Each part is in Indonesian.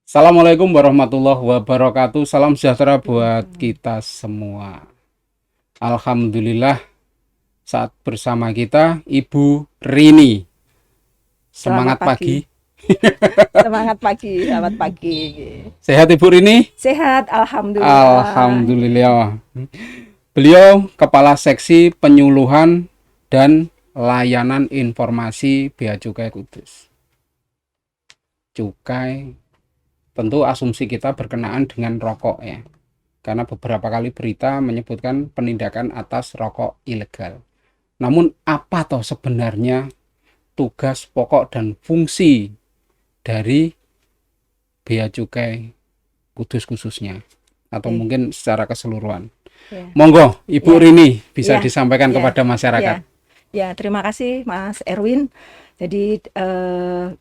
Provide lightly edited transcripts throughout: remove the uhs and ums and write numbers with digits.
Assalamualaikum warahmatullahi wabarakatuh. Salam sejahtera buat kita semua. Alhamdulillah saat bersama kita Ibu Rini. Selamat Semangat pagi. pagi. Semangat pagi, selamat pagi. Sehat Ibu Rini? Sehat, alhamdulillah. Alhamdulillah. Beliau Kepala Seksi Penyuluhan dan Layanan Informasi Bea Cukai Kudus. Cukai, tentu asumsi kita berkenaan dengan rokok ya. Karena beberapa kali berita menyebutkan penindakan atas rokok ilegal. Namun apa toh sebenarnya tugas pokok dan fungsi dari Bea Cukai Kudus khususnya, atau mungkin secara keseluruhan? Ya. Monggo Ibu Rini bisa Ya. disampaikan Ya. kepada masyarakat. Ya, terima kasih Mas Erwin. Jadi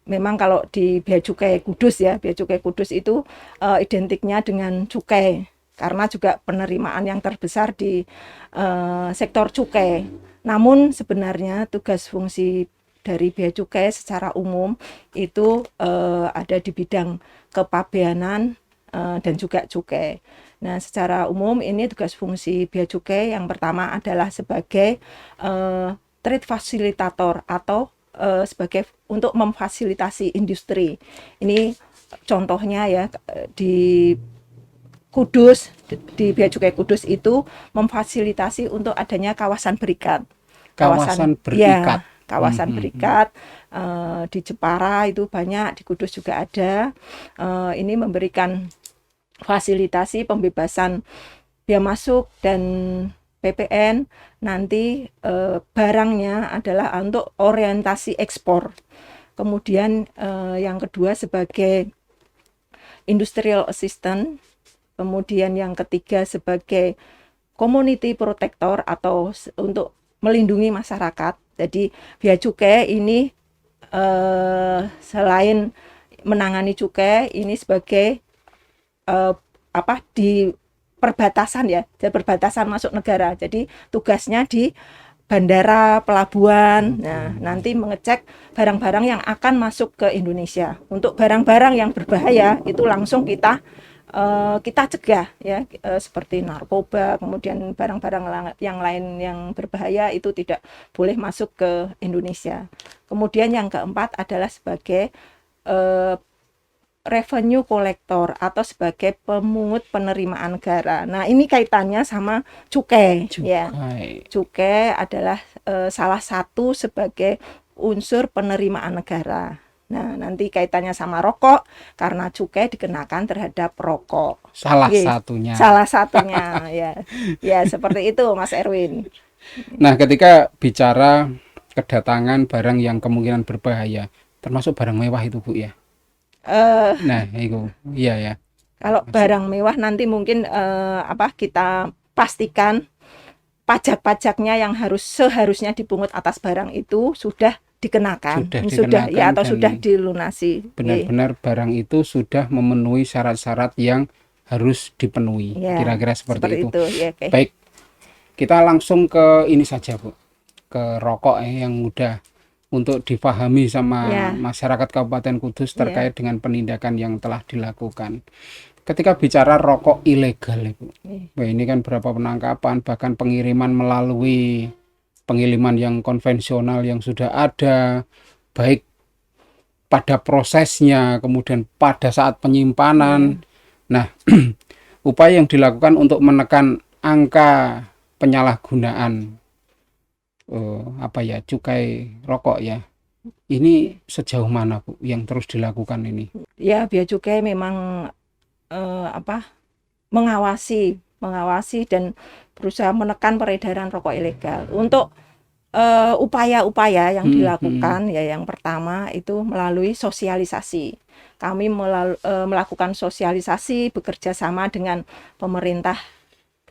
memang kalau di Bea Cukai Kudus ya, Bea Cukai Kudus itu identiknya dengan cukai karena juga penerimaan yang terbesar di sektor cukai. Namun sebenarnya tugas fungsi dari Bea Cukai secara umum itu ada di bidang kepabeanan dan juga cukai. Nah, secara umum ini tugas fungsi Bea Cukai yang pertama adalah sebagai trade fasilitator atau sebagai untuk memfasilitasi industri. Ini contohnya ya di Kudus, di Bea Cukai Kudus itu memfasilitasi untuk adanya kawasan berikat. Kawasan berikat. Ya, kawasan berikat di Jepara itu banyak, di Kudus juga ada. Ini memberikan fasilitasi pembebasan bea masuk dan PPN. Nanti barangnya adalah untuk orientasi ekspor. Kemudian yang kedua sebagai industrial assistant. Kemudian yang ketiga sebagai community protector atau untuk melindungi masyarakat. Jadi Bea Cukai ini selain menangani cukai, ini sebagai di perbatasan ya, di perbatasan masuk negara. Jadi tugasnya di bandara, pelabuhan. Nah, nanti mengecek barang-barang yang akan masuk ke Indonesia. Untuk barang-barang yang berbahaya itu langsung kita cegah ya, seperti narkoba, kemudian barang-barang yang lain yang berbahaya itu tidak boleh masuk ke Indonesia. Kemudian yang keempat adalah sebagai revenue collector atau sebagai pemungut penerimaan negara. Nah, ini kaitannya sama cukai. Ya. Cukai adalah salah satu sebagai unsur penerimaan negara. Nah, nanti kaitannya sama rokok karena cukai dikenakan terhadap rokok. Salah satunya. Salah satunya ya. Ya, seperti itu Mas Erwin. Nah, ketika bicara kedatangan barang yang kemungkinan berbahaya, termasuk barang mewah itu Bu ya. Nah, itu iya ya. Kalau barang mewah nanti mungkin kita pastikan pajak-pajaknya yang seharusnya dipungut atas barang itu sudah dikenakan, sudah ya, atau sudah dilunasi. Benar-benar barang itu sudah memenuhi syarat-syarat yang harus dipenuhi. Ya, kira-kira seperti itu. Ya, okay. Baik, kita langsung ke ini saja Bu, ke rokok yang mudah untuk difahami sama masyarakat Kabupaten Kudus terkait dengan penindakan yang telah dilakukan. Ketika bicara rokok ilegal, Ibu, ini kan berapa penangkapan, bahkan pengiriman melalui pengiriman yang konvensional yang sudah ada, baik pada prosesnya, kemudian pada saat penyimpanan. Nah, upaya yang dilakukan untuk menekan angka penyalahgunaan cukai rokok ya, ini sejauh mana Bu yang terus dilakukan ini? Ya, Bea Cukai memang mengawasi dan berusaha menekan peredaran rokok ilegal. Untuk upaya-upaya yang dilakukan ya, yang pertama itu melalui sosialisasi. Kami melakukan sosialisasi bekerja sama dengan pemerintah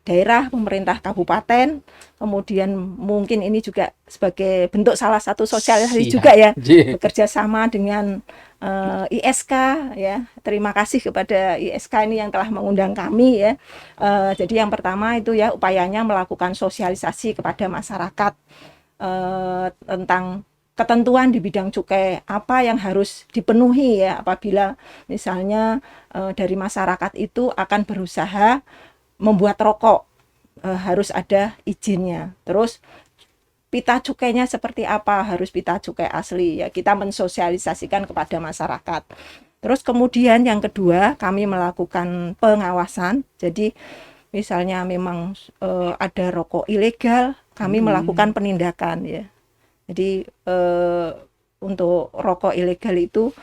daerah, pemerintah kabupaten, kemudian mungkin ini juga sebagai bentuk salah satu sosialisasi juga ya, bekerja sama dengan ISK ya. Terima kasih kepada ISK ini yang telah mengundang kami ya. Jadi yang pertama itu ya upayanya melakukan sosialisasi kepada masyarakat tentang ketentuan di bidang cukai apa yang harus dipenuhi ya apabila misalnya dari masyarakat itu akan berusaha membuat rokok, harus ada izinnya. Terus pita cukainya seperti apa, harus pita cukai asli ya, kita mensosialisasikan kepada masyarakat. Terus kemudian yang kedua, kami melakukan pengawasan. Jadi misalnya memang ada rokok ilegal, kami melakukan penindakan ya. Jadi untuk rokok ilegal itu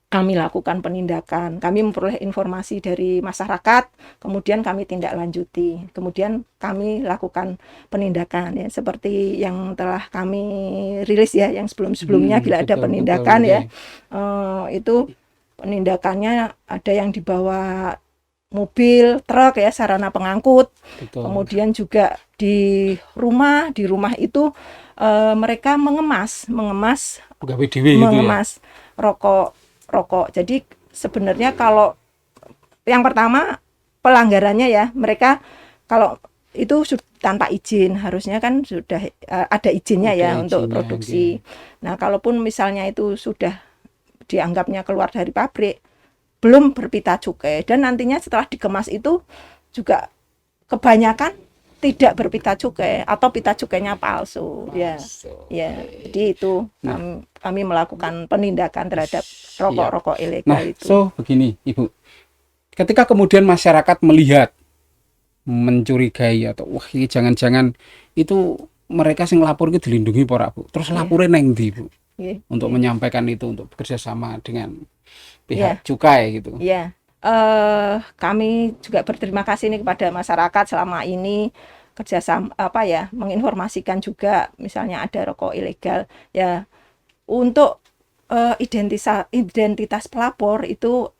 kami lakukan penindakan. Kami memperoleh informasi dari masyarakat, kemudian kami tindak lanjuti. Kemudian kami lakukan penindakan ya, seperti yang telah kami rilis ya, yang sebelum-sebelumnya bila ada penindakan ya. Itu penindakannya ada yang dibawa mobil, truk ya, sarana pengangkut. Kemudian juga di rumah itu mereka mengemas rokok. Jadi sebenarnya kalau yang pertama pelanggarannya ya, mereka kalau itu tanpa izin, harusnya kan sudah ada izinnya ya untuk produksi. Nah, kalaupun misalnya itu sudah dianggapnya keluar dari pabrik, belum berpita cukai, dan nantinya setelah dikemas itu juga kebanyakan tidak berpita cukai atau pita cukainya palsu. Ya. Jadi itu kami melakukan penindakan terhadap rokok-rokok ilegal itu. So begini Ibu, ketika kemudian masyarakat melihat, mencurigai atau wah ini jangan-jangan itu mereka sing lapor itu dilindungi ora Bu, terus laporin neng ndi Bu, untuk menyampaikan itu, untuk bekerja sama dengan pihak cukai gitu. Iya, kami juga berterima kasih nih kepada masyarakat selama ini kerjasama menginformasikan juga misalnya ada rokok ilegal ya. Untuk identitas pelapor itu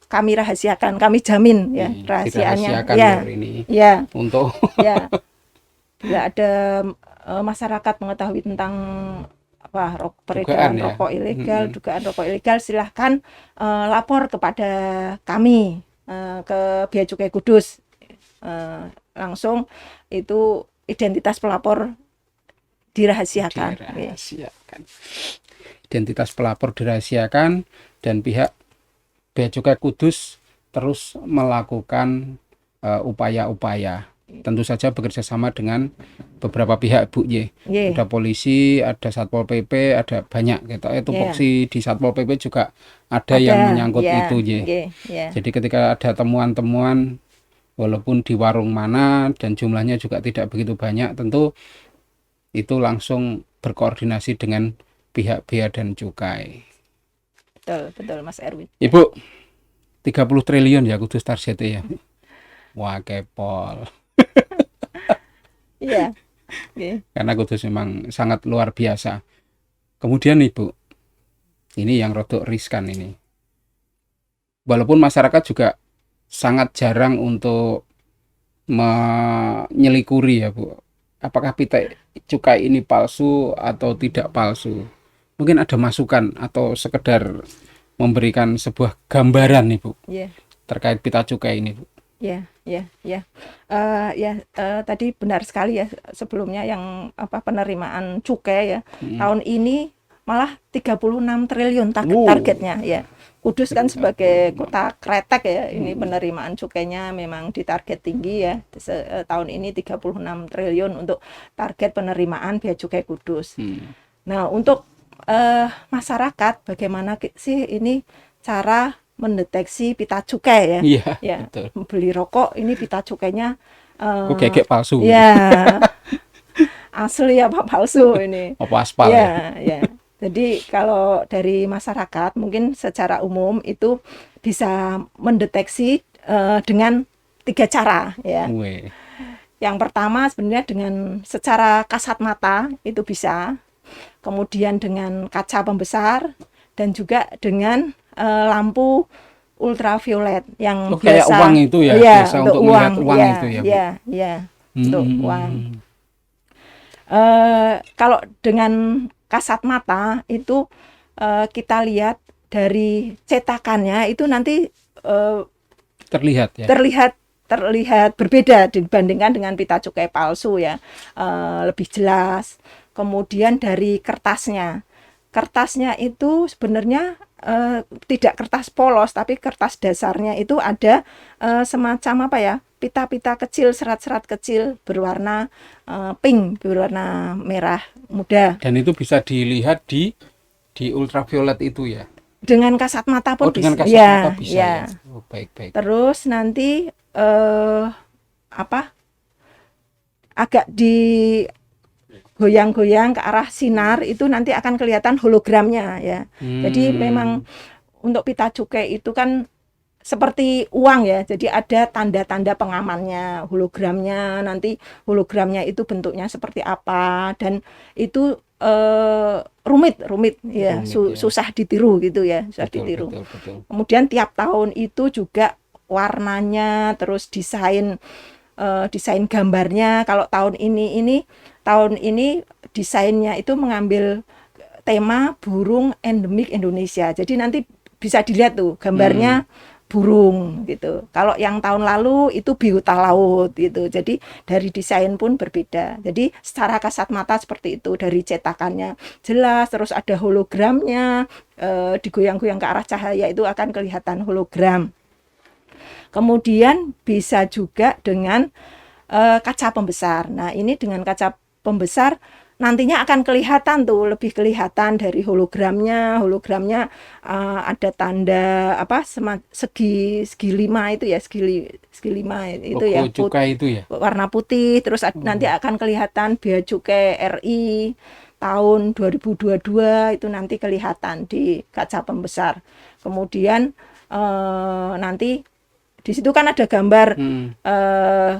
kami rahasiakan, kami jamin ya rahasianya ya. Ya. Untuk ya. Bila ada masyarakat mengetahui tentang peredaran rokok ilegal, dugaan rokok ilegal, silahkan lapor kepada kami ke Bea Cukai Kudus. Langsung itu identitas pelapor dirahasiakan. Identitas pelapor dirahasiakan dan pihak Bea Cukai Kudus terus melakukan upaya-upaya. Tentu saja bekerja sama dengan beberapa pihak Bu Ada polisi, ada Satpol PP, ada banyak gitu. Tupoksi di Satpol PP juga ada yang menyangkut itu Jadi ketika ada temuan-temuan walaupun di warung mana dan jumlahnya juga tidak begitu banyak, tentu itu langsung berkoordinasi dengan pihak Bea dan Cukai. Betul Mas Erwin. Ibu, 30 triliun ya Kudus targetnya ya. Wah, kepol. Iya. Karena Kudus memang sangat luar biasa. Kemudian Ibu, ini yang rodok riskan ini. Walaupun masyarakat juga sangat jarang untuk menyelikuri ya Bu, apakah pita cukai ini palsu atau tidak palsu. Mungkin ada masukan atau sekedar memberikan sebuah gambaran nih Bu terkait pita cukai ini Bu. Tadi benar sekali ya, sebelumnya yang penerimaan cukai ya tahun ini malah 36 triliun targetnya ya. Kudus kan sebagai kota kretek ya, ini penerimaan cukainya memang ditarget tinggi ya. Tahun ini 36 triliun untuk target penerimaan Bea Cukai Kudus. Nah, untuk masyarakat bagaimana sih ini cara mendeteksi pita cukai ya? Betul. Beli rokok ini pita cukainya kok kayak palsu. Ya. Asli apa palsu ini? Apa aspal ya. Jadi kalau dari masyarakat mungkin secara umum itu bisa mendeteksi dengan 3 cara ya. Yang pertama sebenarnya dengan secara kasat mata itu bisa. Kemudian dengan kaca pembesar dan juga dengan lampu ultraviolet yang biasa kayak uang itu ya, biasa untuk melihat uang itu ya. Untuk uang. Kalau dengan kasat mata itu kita lihat dari cetakannya itu nanti terlihat berbeda dibandingkan dengan pita cukai palsu ya, lebih jelas. kemudian dari kertasnya. Kertasnya itu sebenarnya tidak kertas polos, tapi kertas dasarnya itu ada semacam apa ya, pita-pita kecil, serat-serat kecil berwarna pink, berwarna merah muda. Dan itu bisa dilihat di ultraviolet itu ya. Dengan kasat mata pun dengan bisa. kasat Ya, mata bisa ya. ya. Oh, baik. Terus nanti agak digoyang-goyang ke arah sinar itu nanti akan kelihatan hologramnya ya. Jadi memang untuk pita cukai itu kan seperti uang ya. Jadi ada tanda-tanda pengamannya, hologramnya. Nanti hologramnya itu bentuknya seperti apa dan itu rumit ya, susah ditiru gitu ya, susah ditiru. Betul. Kemudian tiap tahun itu juga warnanya, terus desain gambarnya. Kalau tahun ini desainnya itu mengambil tema burung endemik Indonesia. Jadi nanti bisa dilihat tuh gambarnya burung gitu. Kalau yang tahun lalu itu biota laut gitu. Jadi dari desain pun berbeda. Jadi secara kasat mata seperti itu, dari cetakannya jelas, terus ada hologramnya, digoyang-goyang ke arah cahaya itu akan kelihatan hologram. Kemudian bisa juga dengan kaca pembesar. Nah, ini dengan kaca pembesar nantinya akan kelihatan tuh, lebih kelihatan dari hologramnya. Hologramnya ada tanda apa, segi 5 itu ya, segi 5 itu logo ya, cukai itu ya, warna putih. Terus nanti akan kelihatan bea cukai RI tahun 2022 itu nanti kelihatan di kaca pembesar. Kemudian nanti di situ kan ada gambar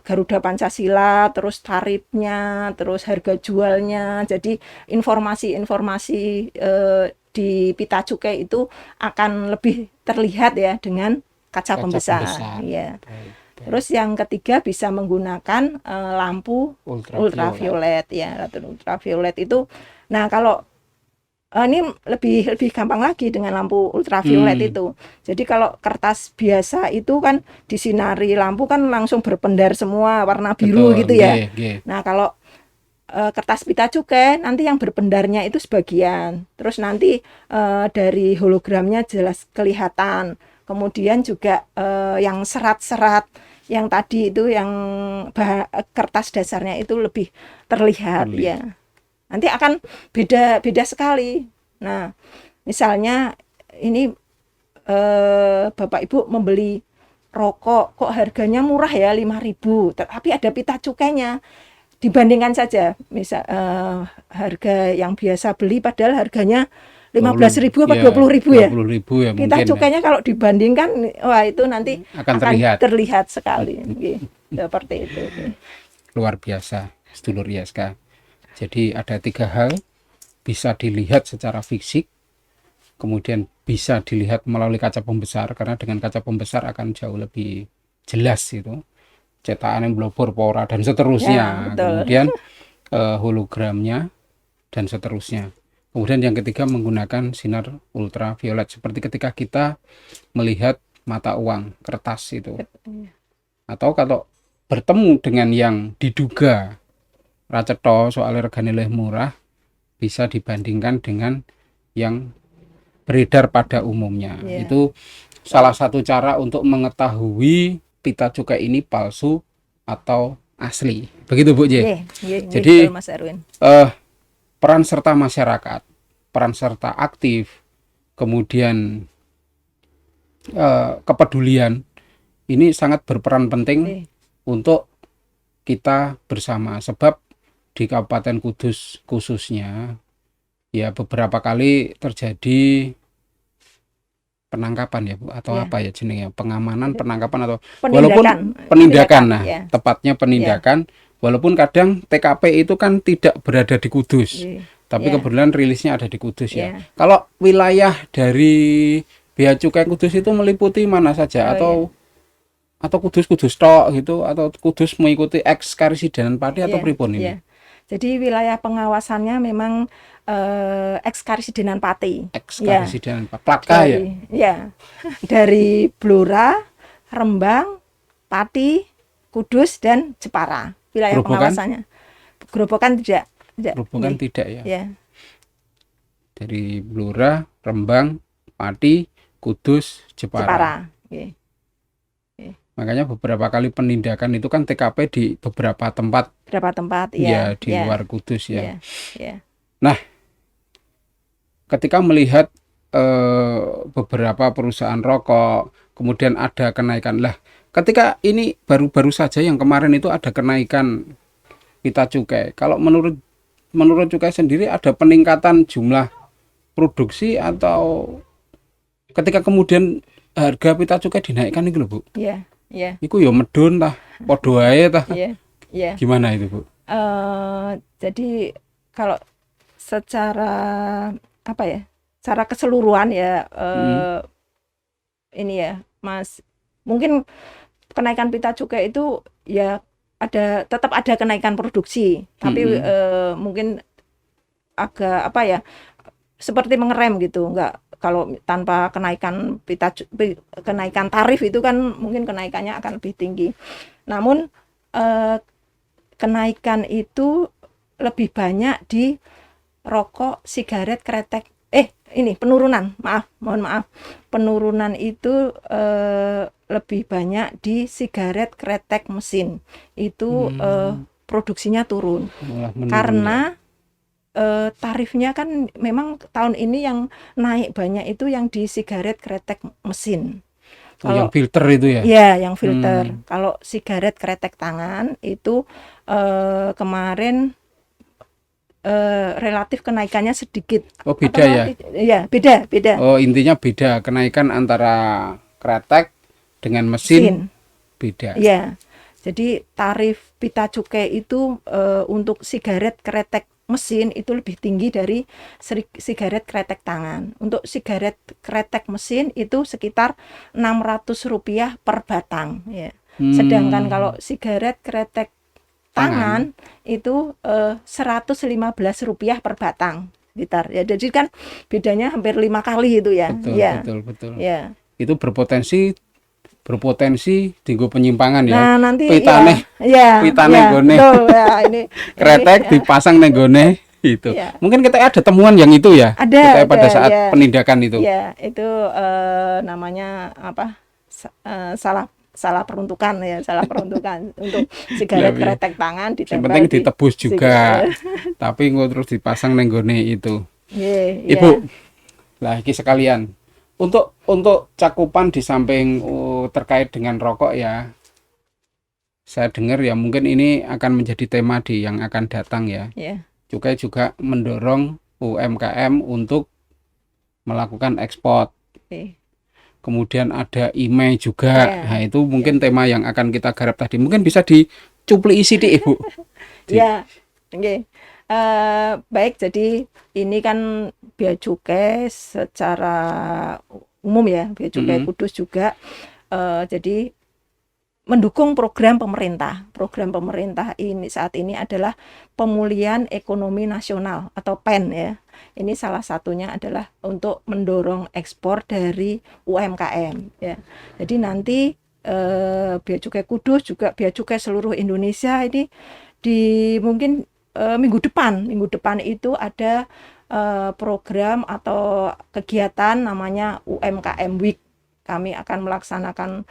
Garuda Pancasila, terus tarifnya, terus harga jualnya. Jadi informasi-informasi di pita cukai itu akan lebih terlihat ya dengan kaca pembesar. Ya. Terus yang ketiga bisa menggunakan lampu ultraviolet ya, ultraviolet itu. Nah, kalau ini lebih gampang lagi dengan lampu ultraviolet itu. Jadi kalau kertas biasa itu kan disinari lampu kan langsung berpendar semua warna biru. Betul, gitu ya. Nah, kalau kertas pita cukai nanti yang berpendarnya itu sebagian. Terus nanti dari hologramnya jelas kelihatan. Kemudian juga yang serat-serat yang tadi itu, yang kertas dasarnya itu lebih terlihat. Ya. Nanti akan beda sekali. Nah, misalnya ini Bapak Ibu membeli rokok, kok harganya murah ya 5.000, tapi ada pita cukainya. Dibandingkan saja, misal harga yang biasa beli padahal harganya 15.000 apa 20.000 ya. 20.000 ya. Pita cukainya kalau dibandingkan, wah itu nanti akan terlihat sekali. Seperti itu. Luar biasa, sedulur ISK. Jadi ada 3 hal, bisa dilihat secara fisik, kemudian bisa dilihat melalui kaca pembesar, karena dengan kaca pembesar akan jauh lebih jelas itu, cetakan yang blobor, pora, dan seterusnya. Ya, kemudian hologramnya, dan seterusnya. Kemudian yang ketiga menggunakan sinar ultraviolet, seperti ketika kita melihat mata uang, kertas itu. Atau kalau bertemu dengan yang diduga racetho soalnya regane luwih murah, bisa dibandingkan dengan yang beredar pada umumnya. Itu salah satu cara untuk mengetahui pita cukai ini palsu atau asli. Begitu Bu J. Jadi Mas Erwin. Peran serta masyarakat, peran serta aktif, kemudian kepedulian ini sangat berperan penting untuk kita bersama, sebab di Kabupaten Kudus khususnya ya beberapa kali terjadi penangkapan ya Bu, atau apa ya jenengnya, pengamanan, penangkapan atau walaupun penindakan, tepatnya penindakan, walaupun kadang TKP itu kan tidak berada di Kudus, tapi kebetulan rilisnya ada di Kudus ya. Kalau wilayah dari Bea Cukai Kudus itu meliputi mana saja, atau Kudus tok gitu, atau Kudus mengikuti eks Karisidenan Pati atau pripun ini? Jadi wilayah pengawasannya memang eks Karisidenan Pati. Eks Karisidenan Pati. Plaka ya? Ya. Dari Blora, Rembang, Pati, Kudus dan Jepara. Wilayah pengawasannya. Gerobokan tidak. Grobogan tidak ya. Ya. Dari Blora, Rembang, Pati, Kudus, Jepara. Jepara. Okay. Makanya beberapa kali penindakan itu kan TKP di beberapa tempat. Beberapa tempat, ya. ya. Di luar Kudus ya. Ya. Nah, ketika melihat beberapa perusahaan rokok, kemudian ada kenaikan lah. Ketika ini baru-baru saja yang kemarin itu ada kenaikan pita cukai. Kalau menurut cukai sendiri ada peningkatan jumlah produksi atau ketika kemudian harga pita cukai dinaikkan itu loh Bu? Iya. Iku ya medun tah, podo ae tah. Iya. Gimana itu Bu? Jadi kalau secara apa ya? Secara keseluruhan ya ini ya, Mas. Mungkin kenaikan pita cukai itu ya tetap ada kenaikan produksi, tapi mungkin agak apa ya? Seperti mengerem gitu, enggak. Kalau tanpa kenaikan kenaikan tarif itu kan mungkin kenaikannya akan lebih tinggi. Namun kenaikan itu lebih banyak di rokok, sigaret, kretek. Mohon maaf. Penurunan itu lebih banyak di sigaret, kretek, mesin. Itu produksinya turun. Karena tarifnya kan memang tahun ini yang naik banyak itu yang di sigaret, kretek, mesin. Yang filter itu ya? Iya, yang filter. Kalau sigaret, kretek tangan itu kemarin relatif kenaikannya sedikit. Oh, beda ya? Iya, beda. Oh, intinya beda. Kenaikan antara kretek dengan mesin. Beda. Iya. Jadi tarif pita cukai itu untuk sigaret, kretek, mesin itu lebih tinggi dari sigaret kretek tangan. Untuk sigaret kretek mesin itu sekitar Rp600 per batang ya. Sedangkan kalau sigaret kretek tangan itu Rp115 per batang sekitar ya. Jadi kan bedanya hampir 5 kali itu ya. Betul. Ya. Itu berpotensi tinggu penyimpangan ya. Nah, nanti pitane gone. Ini kretek dipasang nenggone itu. Ya. Mungkin kita ada temuan yang itu ya. Ada pada saat penindakan itu. Ya, itu namanya apa? Salah peruntukan untuk sigaret kretek tangan ditempel. Yang penting ditebus juga. Tapi terus dipasang nenggone itu. Ibu. Lah iki sekalian. Untuk cakupan di samping terkait dengan rokok ya, saya dengar ya mungkin ini akan menjadi tema yang akan datang ya. Cukai juga mendorong UMKM untuk melakukan ekspor. Kemudian ada IMEI juga. Nah itu mungkin tema yang akan kita garap tadi. Mungkin bisa dicupli isi di Ibu. Baik, jadi ini kan bea cukai secara umum ya, bea cukai Kudus juga jadi mendukung program pemerintah. Program pemerintah ini saat ini adalah Pemulihan Ekonomi Nasional atau PEN ya. Ini salah satunya adalah untuk mendorong ekspor dari UMKM ya. Jadi nanti bea cukai Kudus juga bea cukai seluruh Indonesia ini mungkin minggu depan itu ada program atau kegiatan namanya UMKM Week. Kami akan melaksanakan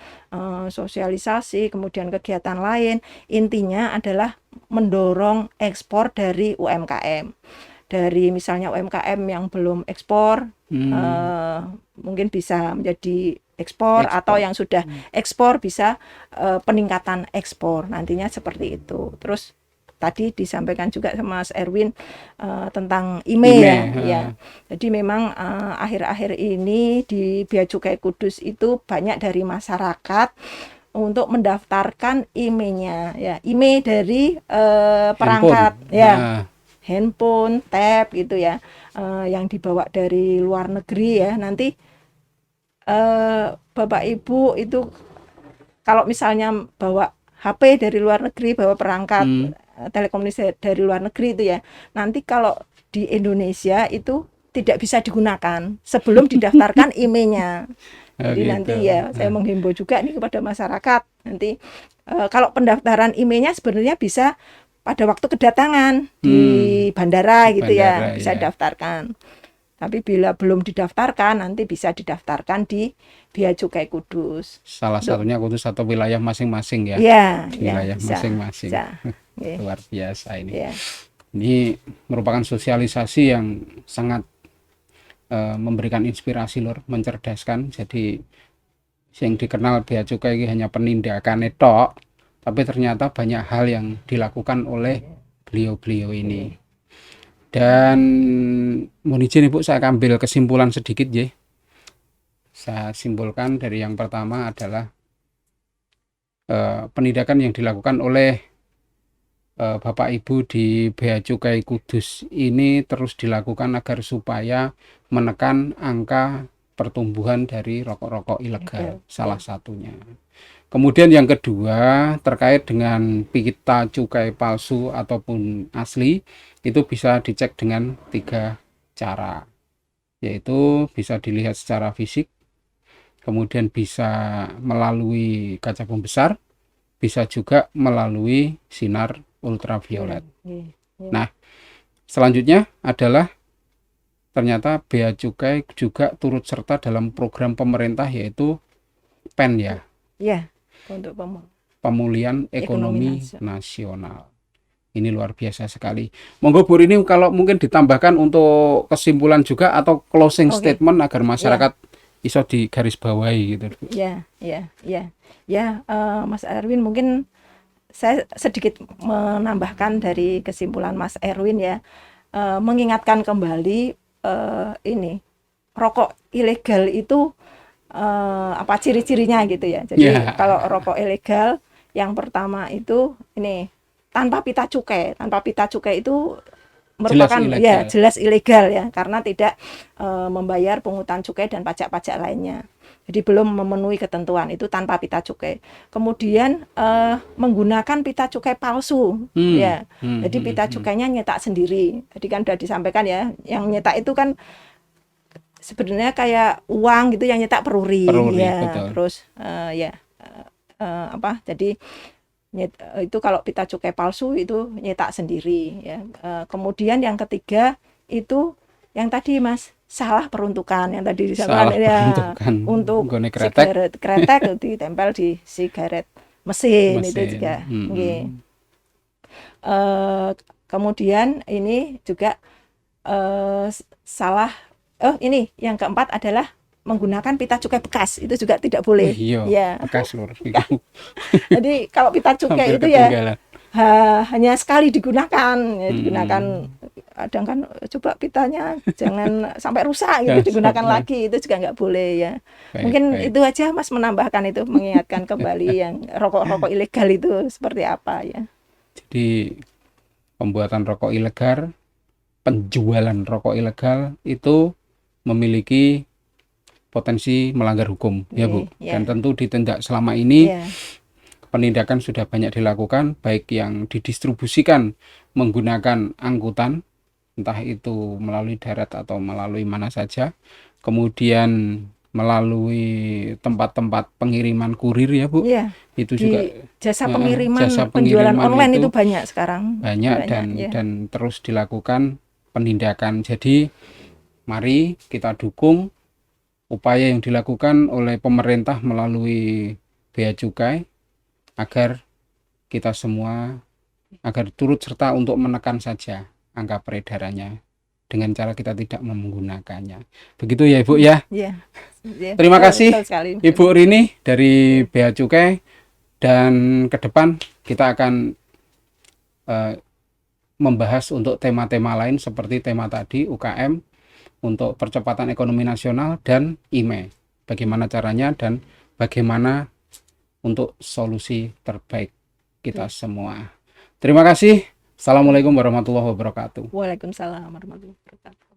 sosialisasi, kemudian kegiatan lain. Intinya adalah mendorong ekspor dari UMKM. Dari misalnya UMKM yang belum ekspor, mungkin bisa menjadi ekspor. Atau yang sudah ekspor bisa peningkatan ekspor. Nantinya seperti itu. Terus tadi disampaikan juga sama Mas Erwin tentang IMEI ya. Jadi memang akhir-akhir ini di Bea Cukai Kudus itu banyak dari masyarakat untuk mendaftarkan IMEI-nya ya. IMEI dari perangkat handphone, tab gitu ya, yang dibawa dari luar negeri ya. Nanti Bapak Ibu itu kalau misalnya bawa HP dari luar negeri, bawa perangkat telekomunikasi dari luar negeri itu ya, nanti kalau di Indonesia itu tidak bisa digunakan sebelum didaftarkan IMEI-nya. Jadi nanti ya saya menghimbau juga nih kepada masyarakat nanti kalau pendaftaran IMEI-nya sebenarnya bisa pada waktu kedatangan di bandara Di gitu ya, bandara, bisa ya. daftarkan. Tapi bila belum didaftarkan, nanti bisa didaftarkan di Bea Cukai Kudus. Salah satunya Kudus atau wilayah masing-masing ya. Ya, Wilayah bisa, masing-masing. bisa. Oke. Luar biasa ini. Ya, Ini merupakan sosialisasi yang sangat memberikan inspirasi lur, mencerdaskan. Jadi yang dikenal Bea Cukai ini hanya penindakan tok, tapi ternyata banyak hal yang dilakukan oleh beliau-beliau ini. Dan mohon izin Ibu, saya ambil kesimpulan sedikit ya. Saya simpulkan dari yang pertama adalah penindakan yang dilakukan oleh Bapak Ibu di Bea Cukai Kudus ini terus dilakukan agar supaya menekan angka pertumbuhan dari rokok-rokok ilegal, salah satunya. Kemudian yang kedua, terkait dengan pita cukai palsu ataupun asli, itu bisa dicek dengan 3 cara, yaitu bisa dilihat secara fisik, kemudian bisa melalui kaca pembesar, bisa juga melalui sinar ultraviolet. Nah, selanjutnya adalah ternyata Bea Cukai juga turut serta dalam program pemerintah, yaitu PEN ya. Ya, untuk Pemulihan Ekonomi Nasional. Ini luar biasa sekali. Monggo Bu Rini kalau mungkin ditambahkan untuk kesimpulan juga atau closing statement agar masyarakat iso digarisbawahi gitu. Ya, Mas Erwin, mungkin saya sedikit menambahkan dari kesimpulan Mas Erwin ya, mengingatkan kembali ini rokok ilegal itu apa ciri-cirinya gitu ya. Jadi kalau rokok ilegal yang pertama itu ini tanpa pita cukai. Tanpa pita cukai itu merupakan jelas ilegal ya, karena tidak membayar pungutan cukai dan pajak-pajak lainnya. Jadi belum memenuhi ketentuan, itu tanpa pita cukai. Kemudian menggunakan pita cukai palsu ya. Jadi pita cukainya nyetak sendiri. Tadi kan sudah disampaikan ya, yang nyetak itu kan sebenarnya kayak uang gitu yang nyetak peruri ya. Betul. Terus jadi itu kalau pita cukai palsu itu nyetak sendiri ya. Kemudian yang ketiga itu yang tadi Mas, salah peruntukan yang tadi disampaikan ya, untuk sigaret kretek ditempel di sigaret mesin. Itu juga kemudian ini juga salah. Ini yang keempat adalah menggunakan pita cukai bekas, itu juga tidak boleh. Ya. Bekas lur. Jadi kalau pita cukai itu ya hanya sekali digunakan, ya, digunakan. Kadang kan coba pitanya jangan sampai rusak gitu, digunakan lagi, itu juga nggak boleh ya. Mungkin itu aja Mas, menambahkan itu, mengingatkan kembali yang rokok-rokok ilegal itu seperti apa ya. Jadi pembuatan rokok ilegal, penjualan rokok ilegal itu memiliki potensi melanggar hukum ya Bu. Dan tentu ditindak selama ini penindakan sudah banyak dilakukan, baik yang didistribusikan menggunakan angkutan, entah itu melalui darat atau melalui mana saja, kemudian melalui tempat-tempat pengiriman kurir ya Bu. Itu juga jasa pengiriman penjualan online itu banyak sekarang. Banyak dan terus dilakukan penindakan. Jadi mari kita dukung upaya yang dilakukan oleh pemerintah melalui Bea Cukai agar kita semua turut serta untuk menekan saja angka peredarannya dengan cara kita tidak menggunakannya. Begitu ya Ibu ya. Terima kasih Ibu Rini dari Bea Cukai, dan ke depan kita akan membahas untuk tema-tema lain seperti tema tadi UKM untuk percepatan ekonomi nasional dan IME. Bagaimana caranya dan bagaimana untuk solusi terbaik kita semua. Terima kasih. Assalamualaikum warahmatullahi wabarakatuh. Waalaikumsalam warahmatullahi wabarakatuh.